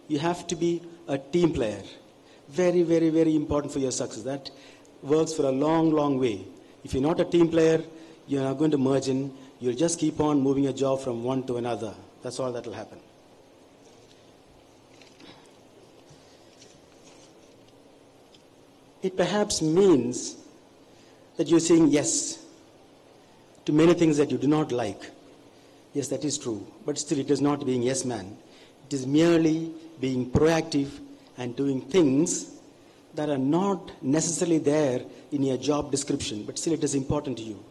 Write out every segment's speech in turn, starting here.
You have to be a team player. Very, very, very important for your success. That works for a long, long way. If you're not a team player, you're not going to merge in. You'll just keep on moving a job from one to another. That's all that will happen. It perhaps means that you're saying yes to many things that you do not like. Yes, that is true. But still, it is not being yes man. It is merely being proactive and doing things that are not necessarily there in your job description, but still it is important to you.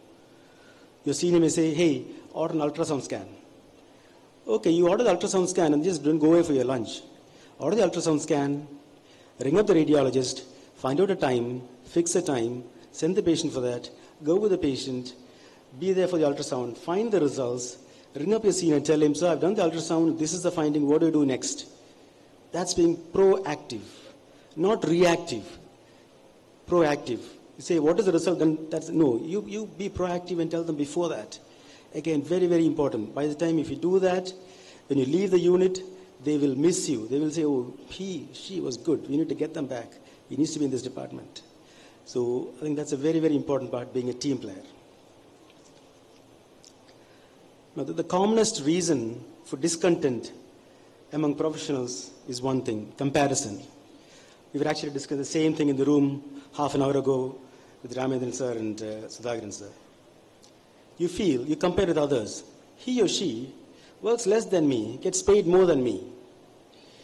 Your senior may say, hey, order an ultrasound scan. Okay, you order the ultrasound scan and just don't go away for your lunch. Order the ultrasound scan, ring up the radiologist, find out a time, fix a time, send the patient for that, go with the patient, be there for the ultrasound, find the results, ring up your senior and tell him, sir, I've done the ultrasound, this is the finding, what do I do next? That's being proactive, not reactive. Proactive. You say, what is the result? Then that's no. You be proactive and tell them before that. Again, very, very important. By the time if you do that, when you leave the unit, they will miss you. They will say, oh, she was good. We need to get them back. He needs to be in this department. So I think that's a very, very important part, being a team player. Now, the commonest reason for discontent among professionals is one thing, comparison. We were actually discussing the same thing in the room half an hour ago with Ramendran sir and Sudhakaran sir. You compare with others. He or she works less than me, gets paid more than me.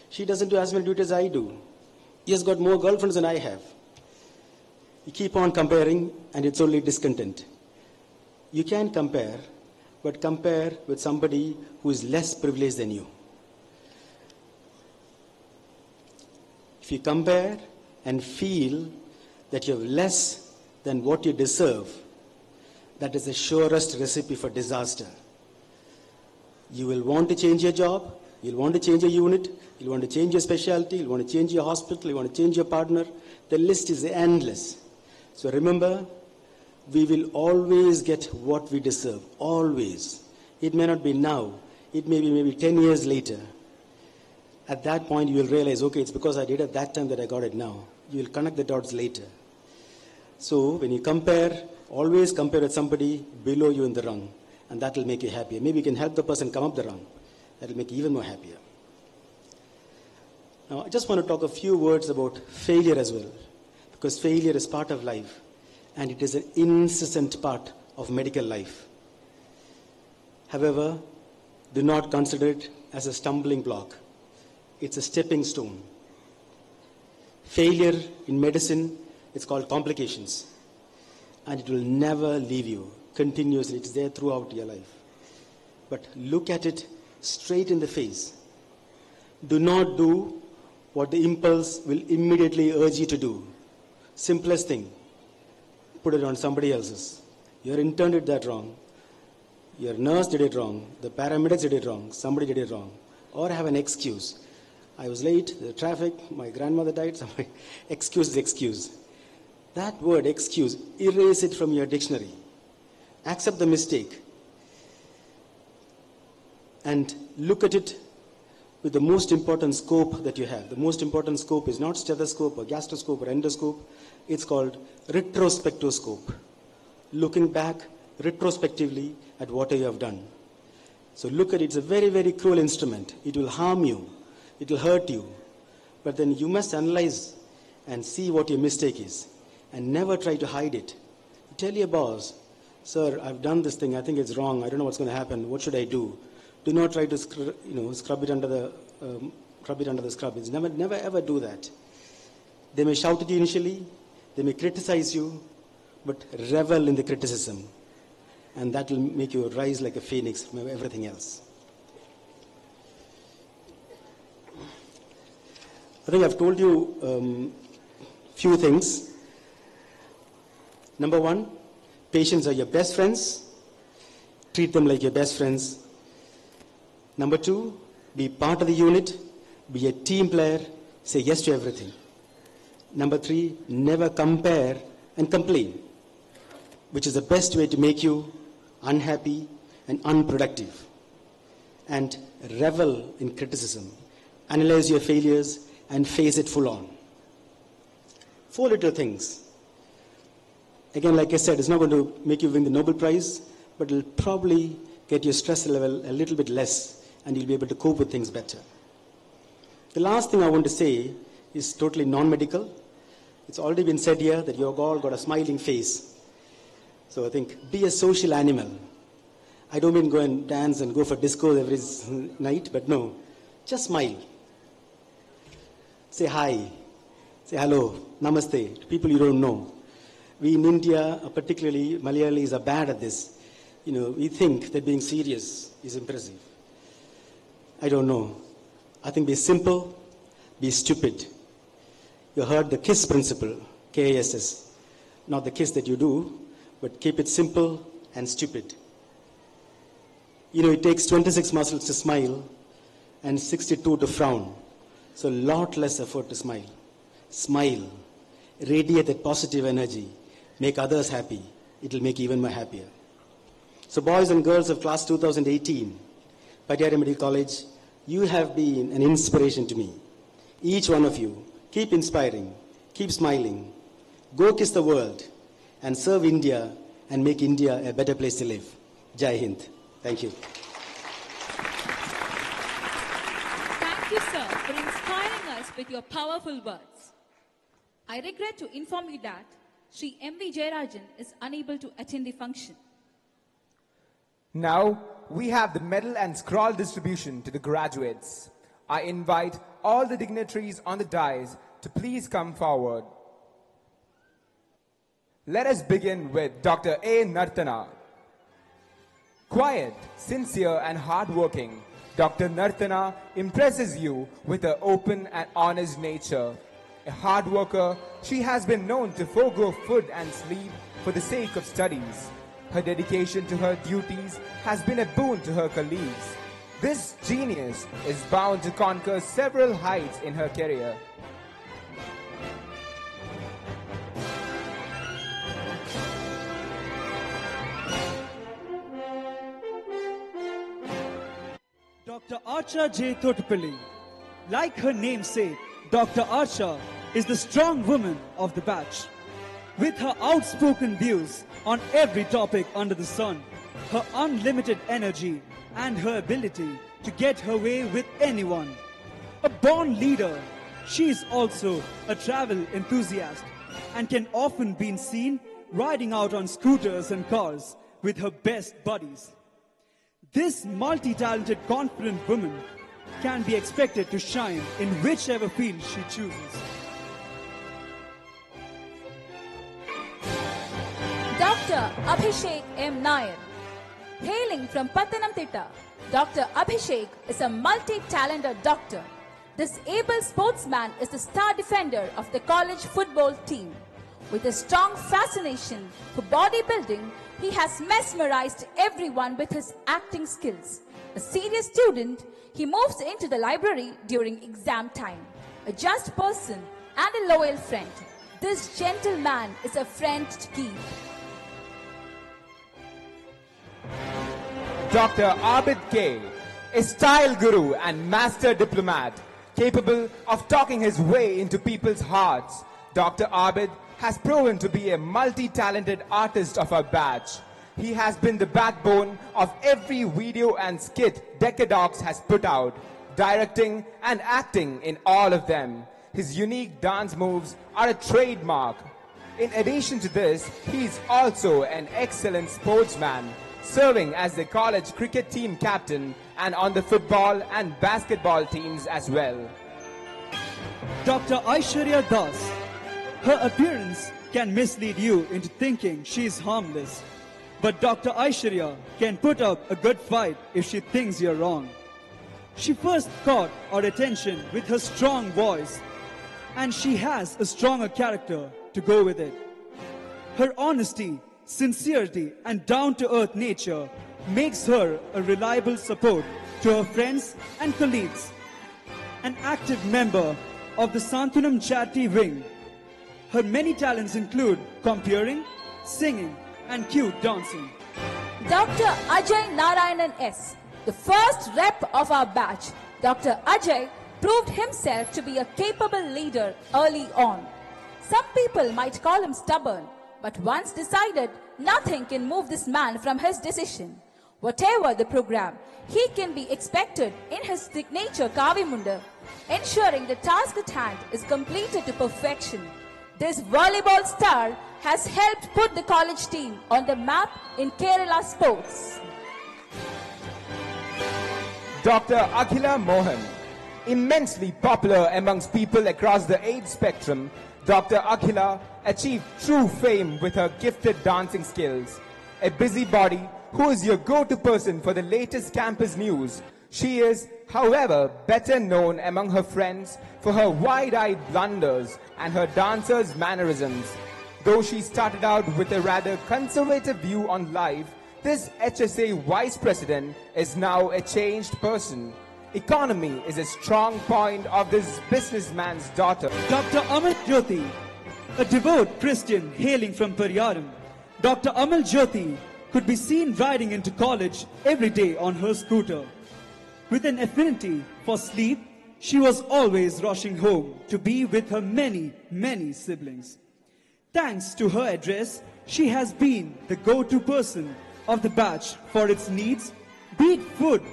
She doesn't do as many duties as I do. He has got more girlfriends than I have. You keep on comparing and it's only discontent. You can compare, but compare with somebody who is less privileged than you. If you compare and feel that you have less than what you deserve, that is the surest recipe for disaster. You will want to change your job, you'll want to change your unit, you'll want to change your specialty, you'll want to change your hospital, you want to change your partner. The list is endless. So remember, we will always get what we deserve, always. It may not be now, it may be maybe 10 years later. At that point, you will realize, okay, it's because I did at that time that I got it now. You will connect the dots later. So when you compare, always compare with somebody below you in the rung, and that will make you happier. Maybe you can help the person come up the rung. That will make you even more happier. Now, I just want to talk a few words about failure as well, because failure is part of life, and it is an incessant part of medical life. However, do not consider it as a stumbling block. It's a stepping stone. Failure in medicine, it's called complications. And it will never leave you continuously. It's there throughout your life. But look at it straight in the face. Do not do what the impulse will immediately urge you to do. Simplest thing, put it on somebody else's. Your intern did that wrong. Your nurse did it wrong. The paramedics did it wrong. Somebody did it wrong. Or have an excuse. I was late, the traffic, my grandmother died, so excuse is excuse. That word excuse, erase it from your dictionary. Accept the mistake. And look at it with the most important scope that you have. The most important scope is not stethoscope or gastroscope or endoscope. It's called retrospectoscope. Looking back retrospectively at what you have done. So look at it. It's a very, very cruel instrument. It will harm you. It will hurt you. But then you must analyze and see what your mistake is. And never try to hide it. Tell your boss, sir, I've done this thing. I think it's wrong. I don't know what's going to happen. What should I do? Do not try to scrub it under the scrub. It's never ever do that. They may shout at you initially. They may criticize you. But revel in the criticism. And that will make you rise like a phoenix from everything else. I think I've told you few things. Number one, patients are your best friends. Treat them like your best friends. Number two, be part of the unit. Be a team player. Say yes to everything. Number three, never compare and complain, which is the best way to make you unhappy and unproductive. And revel in criticism. analyze your failures, and face it full on. 4 little things. Again, like I said, it's not going to make you win the Nobel Prize, but it'll probably get your stress level a little bit less, and you'll be able to cope with things better. The last thing I want to say is totally non-medical. It's already been said here that you've all got a smiling face. So I think, be a social animal. I don't mean go and dance and go for disco every night, but no, just smile. Say hi, say hello, namaste to people you don't know. We in India, particularly Malayalis, are bad at this. You know, we think that being serious is impressive. I don't know. I think be simple, be stupid. You heard the KISS principle, K-I-S-S. Not the kiss that you do, but keep it simple and stupid. You know, it takes 26 muscles to smile and 62 to frown. So a lot less effort to smile. Smile. Radiate that positive energy. Make others happy. It'll make you even more happier. So boys and girls of class 2018, Patiara Medical College, you have been an inspiration to me. Each one of you, keep inspiring, keep smiling, go kiss the world, and serve India and make India a better place to live. Jai Hind. Thank you. Thank you, sir, for inspiring us with your powerful words. I regret to inform you that Sri M.V. Jayarajan is unable to attend the function. Now, we have the medal and scroll distribution to the graduates. I invite all the dignitaries on the dais to please come forward. Let us begin with Dr. A. Nartana. Quiet, sincere and hardworking, Dr. Nartana impresses you with her open and honest nature. A hard worker, she has been known to forego food and sleep for the sake of studies. Her dedication to her duties has been a boon to her colleagues. This genius is bound to conquer several heights in her career. Dr. Archa J. Thotapalli. Like her namesake, Dr. Archa is the strong woman of the batch. With her outspoken views on every topic under the sun, her unlimited energy, and her ability to get her way with anyone. A born leader, she is also a travel enthusiast and can often be seen riding out on scooters and cars with her best buddies. This multi-talented, confident woman can be expected to shine in whichever field she chooses. Dr. Abhishek M. Nair. Hailing from Pathanamthitta, Dr. Abhishek is a multi-talented doctor. This able sportsman is the star defender of the college football team. With a strong fascination for bodybuilding, he has mesmerized everyone with his acting skills. A serious student, he moves into the library during exam time. A just person and a loyal friend. This gentleman is a friend to keep. Dr. Abid K., a style guru and master diplomat, capable of talking his way into people's hearts. Dr. Abid has proven to be a multi-talented artist of our batch. He has been the backbone of every video and skit Decadocs has put out, directing and acting in all of them. His unique dance moves are a trademark. In addition to this, he is also an excellent sportsman, serving as the college cricket team captain and on the football and basketball teams as well. Dr. Aishwarya Das. Her appearance can mislead you into thinking she is harmless. But Dr. Aishwarya can put up a good fight if she thinks you're wrong. She first caught our attention with her strong voice, and she has a stronger character to go with it. Her honesty, sincerity, and down-to-earth nature makes her a reliable support to her friends and colleagues. An active member of the Santanam Charity Wing, her many talents include comparing, singing, and cute dancing. Dr. Ajay Narayanan S., the first rep of our batch. Dr. Ajay proved himself to be a capable leader early on. Some people might call him stubborn, but once decided, nothing can move this man from his decision. Whatever the program, he can be expected in his signature Kavimunda, ensuring the task at hand is completed to perfection. This volleyball star has helped put the college team on the map in Kerala sports. Dr. Akhila Mohan. Immensely popular amongst people across the age spectrum, Dr. Akhila achieved true fame with her gifted dancing skills. A busybody who is your go-to person for the latest campus news, she is, however, better known among her friends for her wide-eyed blunders and her dancers' mannerisms. Though she started out with a rather conservative view on life, this HSA vice president is now a changed person. Economy is a strong point of this businessman's daughter. Dr. Amal Jyoti, a devout Christian hailing from Pariyaram, Dr. Amal Jyoti could be seen riding into college every day on her scooter. With an affinity for sleep, she was always rushing home to be with her many, many siblings. Thanks to her address, she has been the go-to person of the batch for its needs, be it food,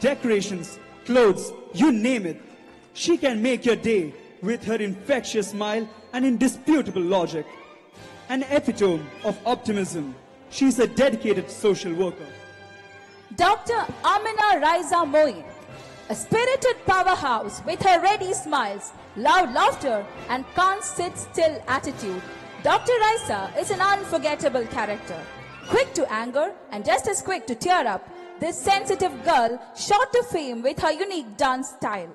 decorations, clothes, you name it. She can make your day with her infectious smile and indisputable logic. An epitome of optimism, she is a dedicated social worker. Dr. Amina Raiza Moin, a spirited powerhouse with her ready smiles, loud laughter and can't sit still attitude. Dr. Raisa is an unforgettable character. Quick to anger and just as quick to tear up, this sensitive girl shot to fame with her unique dance style.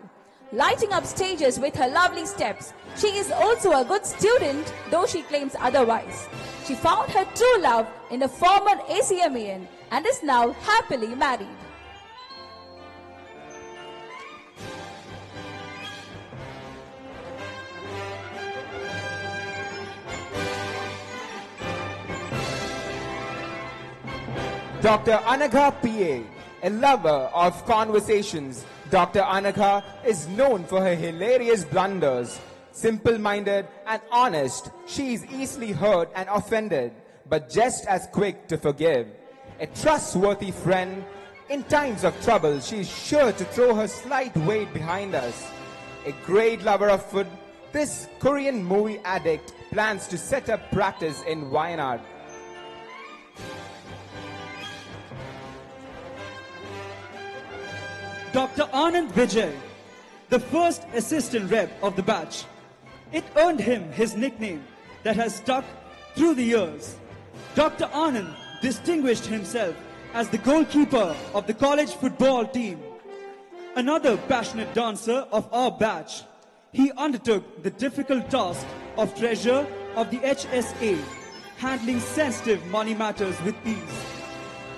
Lighting up stages with her lovely steps, she is also a good student, though she claims otherwise. She found her true love in a former ACMAN and is now happily married. Dr. Anagha P.A., a lover of conversations, Dr. Anagha is known for her hilarious blunders. Simple-minded and honest, she is easily hurt and offended, but just as quick to forgive. A trustworthy friend, in times of trouble, she is sure to throw her slight weight behind us. A great lover of food, this Korean movie addict plans to set up practice in Wayanad. Dr. Anand Vijay, the first assistant rep of the batch. It earned him his nickname that has stuck through the years. Dr. Anand distinguished himself as the goalkeeper of the college football team. Another passionate dancer of our batch, he undertook the difficult task of treasurer of the HSA, handling sensitive money matters with ease.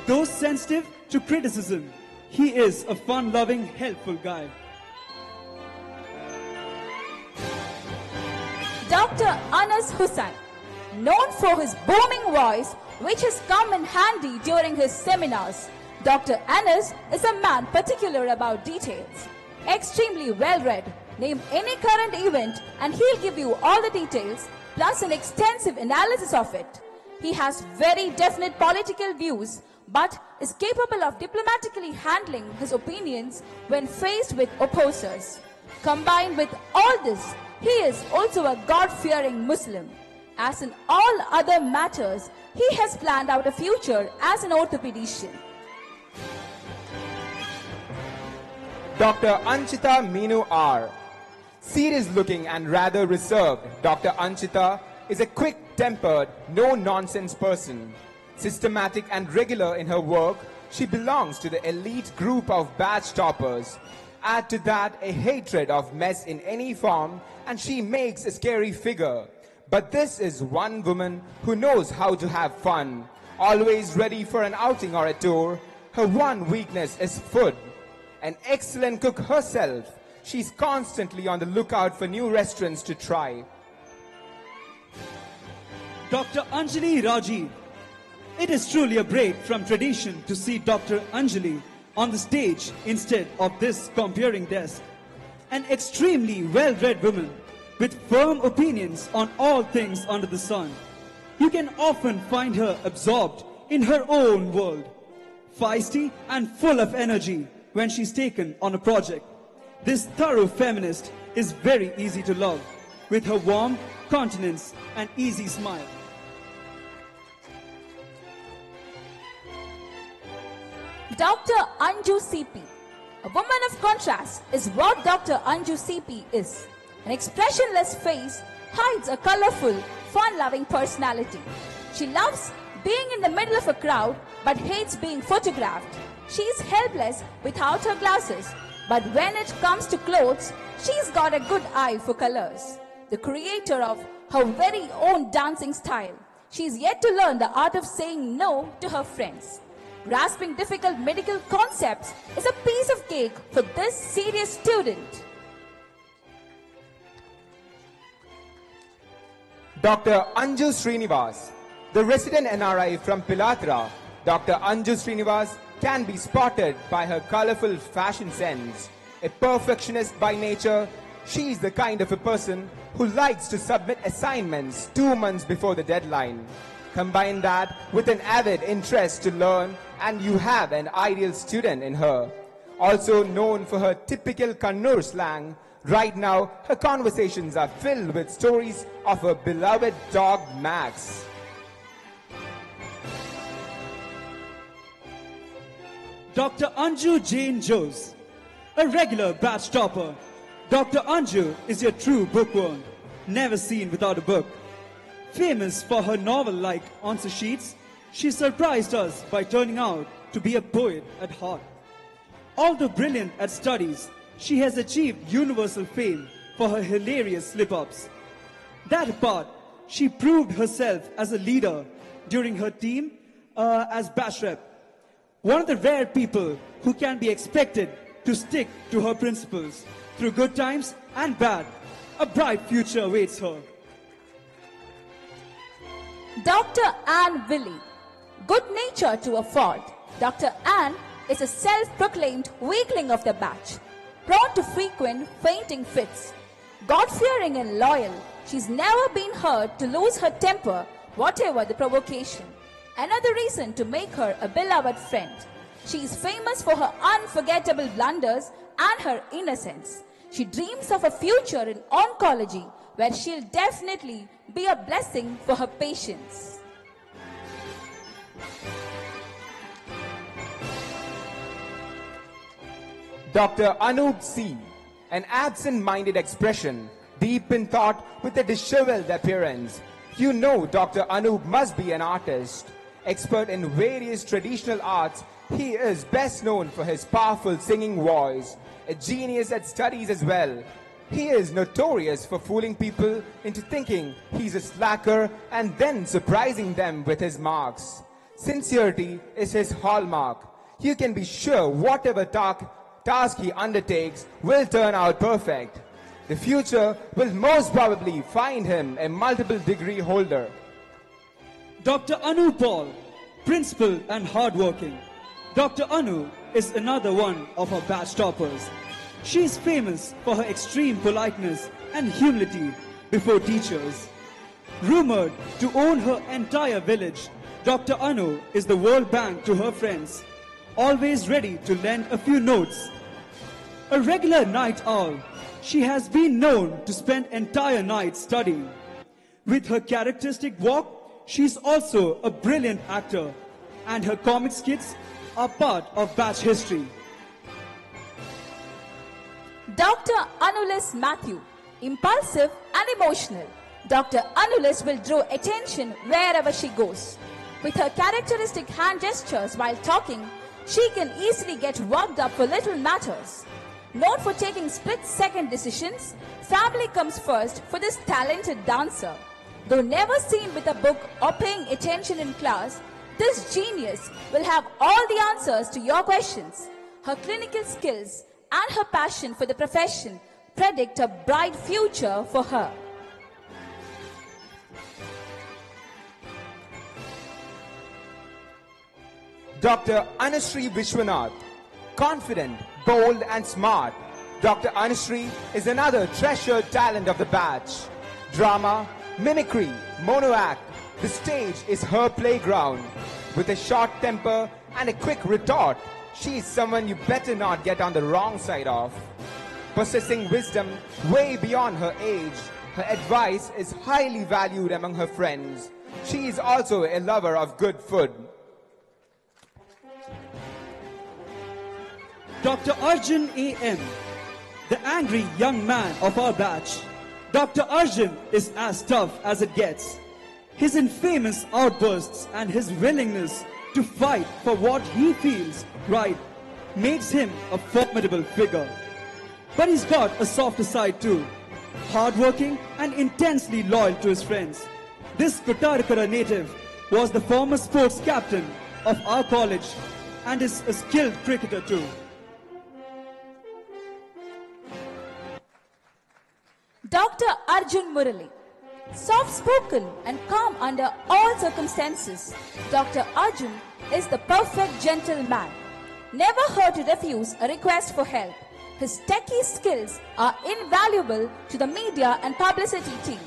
Though sensitive to criticism, he is a fun-loving, helpful guy. Dr. Anas Hussain, known for his booming voice, which has come in handy during his seminars. Dr. Anas is a man particular about details. Extremely well-read. Name any current event and he'll give you all the details, plus an extensive analysis of it. He has very definite political views, but is capable of diplomatically handling his opinions when faced with opposers. Combined with all this, he is also a God-fearing Muslim. As in all other matters, he has planned out a future as an orthopedician. Dr. Anchita Meenu R. Serious-looking and rather reserved, Dr. Anchita is a quick-tempered, no-nonsense person. Systematic and regular in her work, she belongs to the elite group of batch toppers. Add to that a hatred of mess in any form, and she makes a scary figure. But this is one woman who knows how to have fun, always ready for an outing or a tour. Her one weakness is food. An excellent cook herself, she's constantly on the lookout for new restaurants to try. Dr. Anjali Rajiv. It is truly a break from tradition to see Dr. Anjali on the stage instead of this comparing desk. An extremely well-read woman with firm opinions on all things under the sun. You can often find her absorbed in her own world, feisty and full of energy when she's taken on a project. This thorough feminist is very easy to love, with her warm countenance and easy smile. Dr. Anju CP. A woman of contrast is what Dr. Anju CP is. An expressionless face hides a colorful, fun-loving personality. She loves being in the middle of a crowd but hates being photographed. She is helpless without her glasses, but when it comes to clothes, she's got a good eye for colors. The creator of her very own dancing style, she's yet to learn the art of saying no to her friends. Grasping difficult medical concepts is a piece of cake for this serious student. Dr. Anju Srinivas, the resident NRI from Pilatra. Dr. Anju Srinivas can be spotted by her colorful fashion sense. A perfectionist by nature, she is the kind of a person who likes to submit assignments 2 months before the deadline. Combine that with an avid interest to learn and you have an ideal student in her. Also known for her typical Kannur slang, right now her conversations are filled with stories of her beloved dog Max. Dr. Anju Jane Jose, a regular batch topper. Dr. Anju is your true bookworm, never seen without a book. Famous for her novel-like answer sheets, she surprised us by turning out to be a poet at heart. Although brilliant at studies, she has achieved universal fame for her hilarious slip-ups. That apart, she proved herself as a leader during her team as batch rep. One of the rare people who can be expected to stick to her principles through good times and bad. A bright future awaits her. Dr. Anne Willie. Good nature to a fault, Dr. Anne is a self-proclaimed weakling of the batch, prone to frequent fainting fits. God-fearing and loyal, she's never been heard to lose her temper, whatever the provocation. Another reason to make her a beloved friend. She is famous for her unforgettable blunders and her innocence. She dreams of a future in oncology where she'll definitely be a blessing for her patients. Dr. Anup C., an absent-minded expression, deep in thought with a disheveled appearance. You know Dr. Anup must be an artist. Expert in various traditional arts, he is best known for his powerful singing voice, a genius at studies as well. He is notorious for fooling people into thinking he's a slacker and then surprising them with his marks. Sincerity is his hallmark. You can be sure whatever task he undertakes will turn out perfect. The future will most probably find him a multiple degree holder. Dr. Anu Paul, principal and hardworking. Dr. Anu is another one of our batch toppers. She is famous for her extreme politeness and humility before teachers. Rumored to own her entire village, Dr. Anu is the World Bank to her friends, always ready to lend a few notes. A regular night owl, she has been known to spend entire nights studying. With her characteristic walk, she is also a brilliant actor, and her comic skits are part of batch history. Dr. Anulis Matthew, impulsive and emotional. Dr. Anulis will draw attention wherever she goes. With her characteristic hand gestures while talking, she can easily get worked up for little matters. Known for taking split-second decisions, family comes first for this talented dancer. Though never seen with a book or paying attention in class, this genius will have all the answers to your questions. Her clinical skills and her passion for the profession predict a bright future for her. Dr. Anushree Vishwanath, confident, bold and smart. Dr. Anushree is another treasured talent of the batch. Drama, mimicry, mono act, the stage is her playground. With a short temper and a quick retort, she is someone you better not get on the wrong side of. Possessing wisdom way beyond her age, her advice is highly valued among her friends. She is also a lover of good food. Dr. Arjun A.M., the angry young man of our batch. Dr. Arjun is as tough as it gets. His infamous outbursts and his willingness to fight for what he feels right makes him a formidable figure. But he's got a softer side too, hardworking and intensely loyal to his friends. This Kottarakara native was the former sports captain of our college and is a skilled cricketer too. Dr. Arjun Murali. Soft-spoken and calm under all circumstances, Dr. Arjun is the perfect gentleman. Never heard to refuse a request for help. His techie skills are invaluable to the media and publicity team.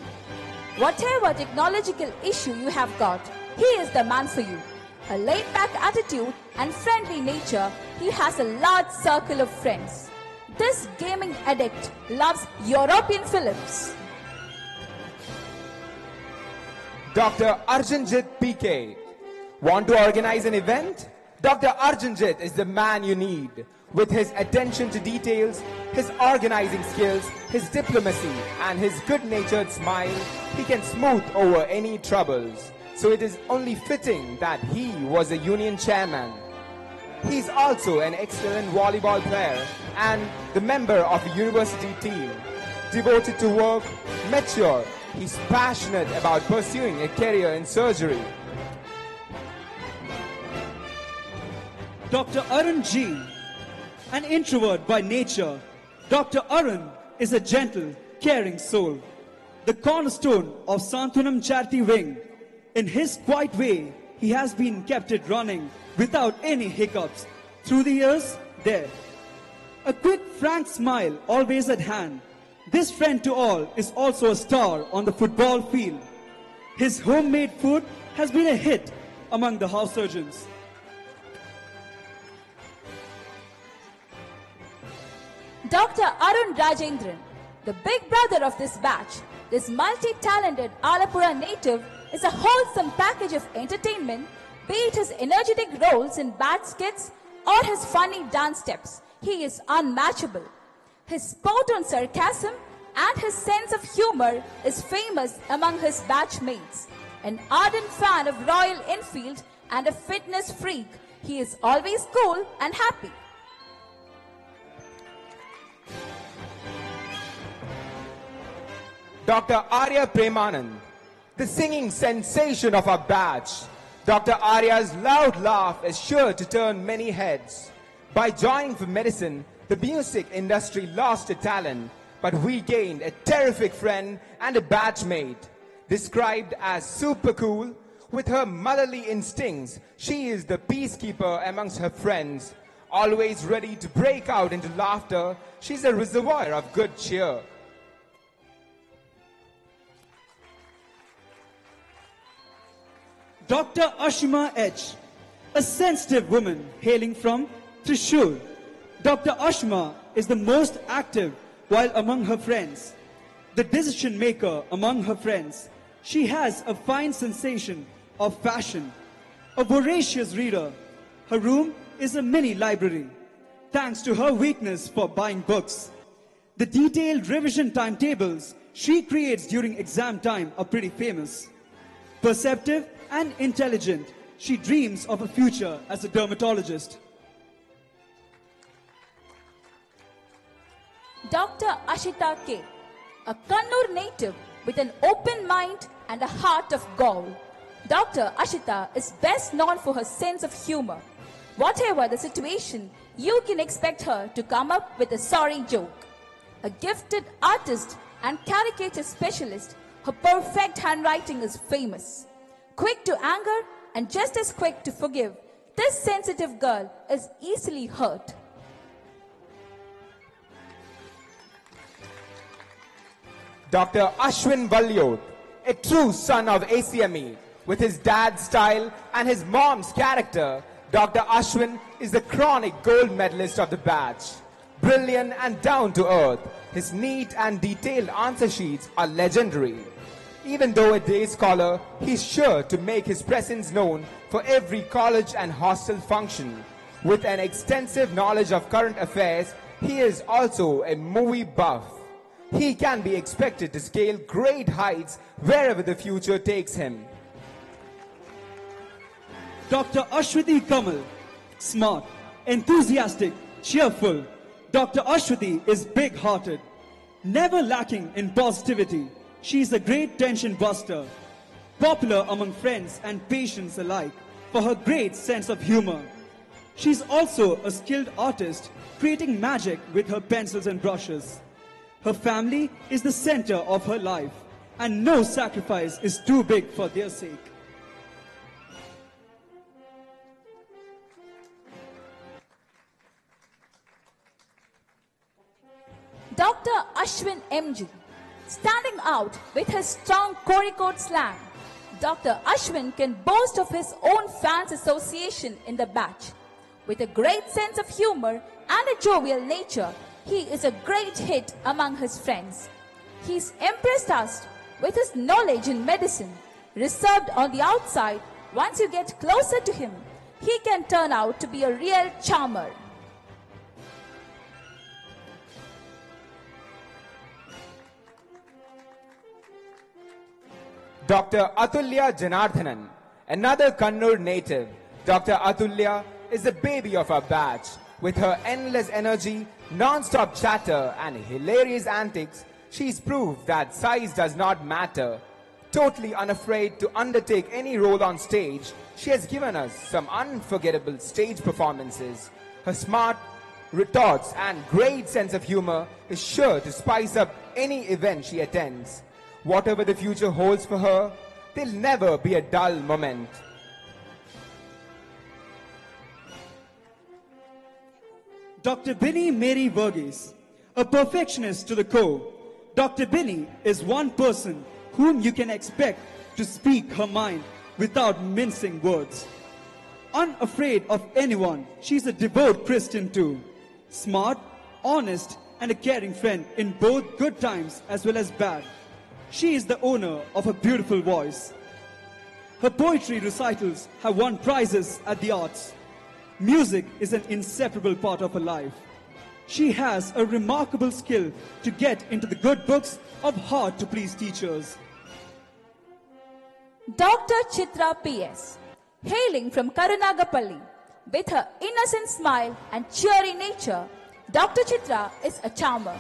Whatever technological issue you have got, he is the man for you. A laid-back attitude and friendly nature, he has a large circle of friends. This gaming addict loves European films. Dr. Arjunjit PK. Want to organize an event? Dr. Arjunjit is the man you need. With his attention to details, his organizing skills, his diplomacy, and his good-natured smile, he can smooth over any troubles. So it is only fitting that he was a union chairman. He is also an excellent volleyball player and the member of a university team. Devoted to work, mature, he's passionate about pursuing a career in surgery. Dr. Arun G. An introvert by nature, Dr. Arun is a gentle, caring soul. The cornerstone of Santunam Charity Wing. In his quiet way, he has been kept it running without any hiccups. Through the years, there. A quick, frank smile always at hand. This friend to all is also a star on the football field. His homemade food has been a hit among the house surgeons. Dr. Arun Rajendran, the big brother of this batch, this multi-talented Alapura native is a wholesome package of entertainment, be it his energetic roles in bad skits or his funny dance steps. He is unmatchable. His spot-on sarcasm and his sense of humor is famous among his batchmates. An ardent fan of Royal Enfield and a fitness freak, he is always cool and happy. Dr. Arya Premanand, the singing sensation of our batch. Dr. Arya's loud laugh is sure to turn many heads. By joining for medicine, the music industry lost a talent, but we gained a terrific friend and a batchmate. Described as super cool, with her motherly instincts, she is the peacekeeper amongst her friends. Always ready to break out into laughter, she's a reservoir of good cheer. Dr. Ashima H., a sensitive woman hailing from Trishul. Dr. Ashima is the most active while among her friends, the decision maker among her friends. She has a fine sensation of fashion, a voracious reader. Her room is a mini library, thanks to her weakness for buying books. The detailed revision timetables she creates during exam time are pretty famous. Perceptive and intelligent, she dreams of a future as a dermatologist. Dr. Ashita K., a Kannur native with an open mind and a heart of gold. Dr. Ashita is best known for her sense of humor. Whatever the situation, you can expect her to come up with a sorry joke. A gifted artist and caricature specialist, her perfect handwriting is famous. Quick to anger and just as quick to forgive, this sensitive girl is easily hurt. Dr. Ashwin Valyot, a true son of ACME. With his dad's style and his mom's character, Dr. Ashwin is the chronic gold medalist of the batch. Brilliant and down to earth, his neat and detailed answer sheets are legendary. Even though a day scholar, he's sure to make his presence known for every college and hostel function. With an extensive knowledge of current affairs, he is also a movie buff. He can be expected to scale great heights wherever the future takes him. Dr. Ashwati Kamal, smart, enthusiastic, cheerful. Dr. Ashwati is big-hearted, never lacking in positivity. She is a great tension buster, popular among friends and patients alike for her great sense of humor. She is also a skilled artist, creating magic with her pencils and brushes. Her family is the center of her life, and no sacrifice is too big for their sake. Dr. Ashwin MG, standing out with his strong Kozhikode slang. Dr. Ashwin can boast of his own fans association in the batch. With a great sense of humor and a jovial nature, he is a great hit among his friends. He's impressed us with his knowledge in medicine. Reserved on the outside, once you get closer to him, he can turn out to be a real charmer. Dr. Atulya Janardhanan, another Kannur native. Dr. Atulya is the baby of our batch. With her endless energy, non-stop chatter and hilarious antics, she's proved that size does not matter. Totally unafraid to undertake any role on stage, she has given us some unforgettable stage performances. Her smart retorts and great sense of humor is sure to spice up any event she attends. Whatever the future holds for her, there'll never be a dull moment. Dr. Binny Mary Verghese, a perfectionist to the core. Dr. Binny is one person whom you can expect to speak her mind without mincing words. Unafraid of anyone, she's a devout Christian too. Smart, honest, and a caring friend in both good times as well as bad. She is the owner of a beautiful voice. Her poetry recitals have won prizes at the arts. Music is an inseparable part of her life. She has a remarkable skill to get into the good books of hard-to-please teachers. Dr. Chitra PS, hailing from Karunagapalli, with her innocent smile and cheery nature, Dr. Chitra is a charmer.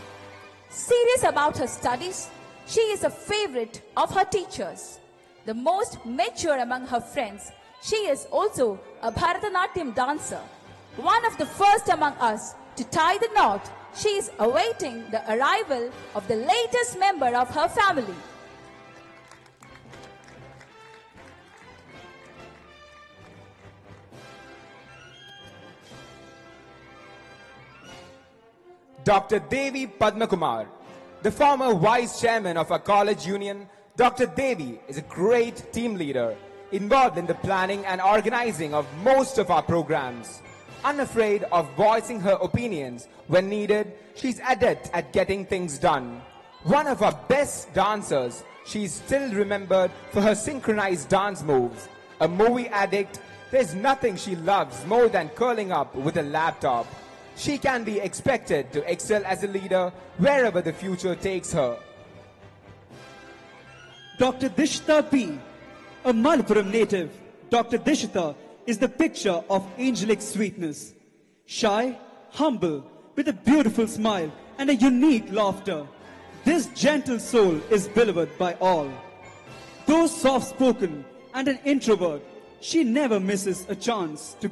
Serious about her studies, she is a favorite of her teachers. The most mature among her friends, she is also a Bharatanatyam dancer. One of the first among us to tie the knot, she is awaiting the arrival of the latest member of her family. Dr. Devi Padmakumar, the former vice chairman of our college union. Dr. Devi is a great team leader, involved in the planning and organizing of most of our programs. Unafraid of voicing her opinions when needed, she's adept at getting things done. One of our best dancers, she's still remembered for her synchronized dance moves. A movie addict, there's nothing she loves more than curling up with a laptop. She can be expected to excel as a leader wherever the future takes her. Dr. Dishita P, a Malappuram native. Dr. Dishita is the picture of angelic sweetness. Shy, humble, with a beautiful smile and a unique laughter. This gentle soul is beloved by all. Though soft-spoken and an introvert, she never misses a chance to